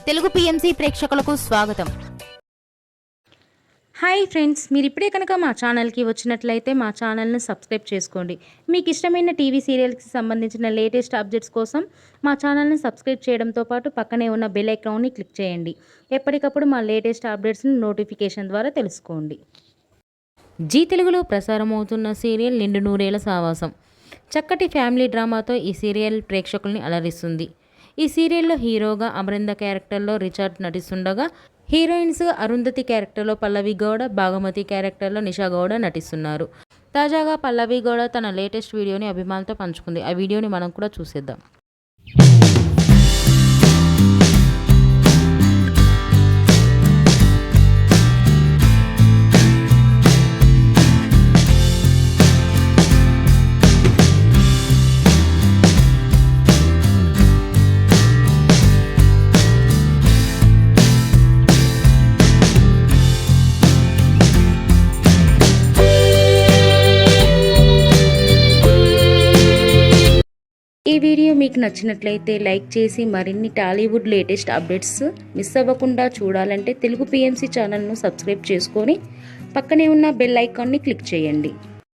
Telugu PMC ప్రేక్షకులకు స్వాగతం. Hi friends, మీరు ఇప్పుడే కనుక మా ఛానల్కి వచ్చినట్లయితే మా ఛానల్ని సబ్స్క్రైబ్ చేసుకోండి. మీకు ఇష్టమైన టీవీ సీరియల్స్కి సంబంధించిన లేటెస్ట్ అప్డేట్స్ కోసం మా ఛానల్ని సబ్స్క్రైబ్ చేయడంతో పాటు పక్కనే ఉన్న బెల్ ఐకాన్ని క్లిక్ చేయండి. ఎప్పటికప్పుడు మా లేటెస్ట్ అప్డేట్స్ని నోటిఫికేషన్ ద్వారా తెలుసుకోండి. జీ తెలుగులో ప్రసారమవుతున్న సీరియల్ నిండు నూరేళ్ల సావాసం. చక్కటి ఫ్యామిలీ డ్రామాతో ఈ సీరియల్ ప్రేక్షకుల్ని అలరిస్తుంది. ఈ సీరియల్లో హీరోగా అమరింద క్యారెక్టర్లో రిచర్డ్ నటిస్తుండగా, హీరోయిన్స్ అరుంధతి క్యారెక్టర్లో పల్లవి గౌడ, భాగమతి క్యారెక్టర్లో నిషా గౌడ నటిస్తున్నారు. తాజాగా పల్లవి గౌడ తన లేటెస్ట్ వీడియోని అభిమానులతో పంచుకుంది. ఆ వీడియోని మనం కూడా చూసేద్దాం. ఈ వీడియో మీకు నచ్చినట్లయితే లైక్ చేసి మరిన్ని టాలీవుడ్ లేటెస్ట్ అప్డేట్స్ మిస్ అవ్వకుండా చూడాలంటే తెలుగు పిఎంసి ఛానల్ను సబ్స్క్రైబ్ చేసుకొని పక్కనే ఉన్న బెల్ ఐకాన్ని క్లిక్ చేయండి.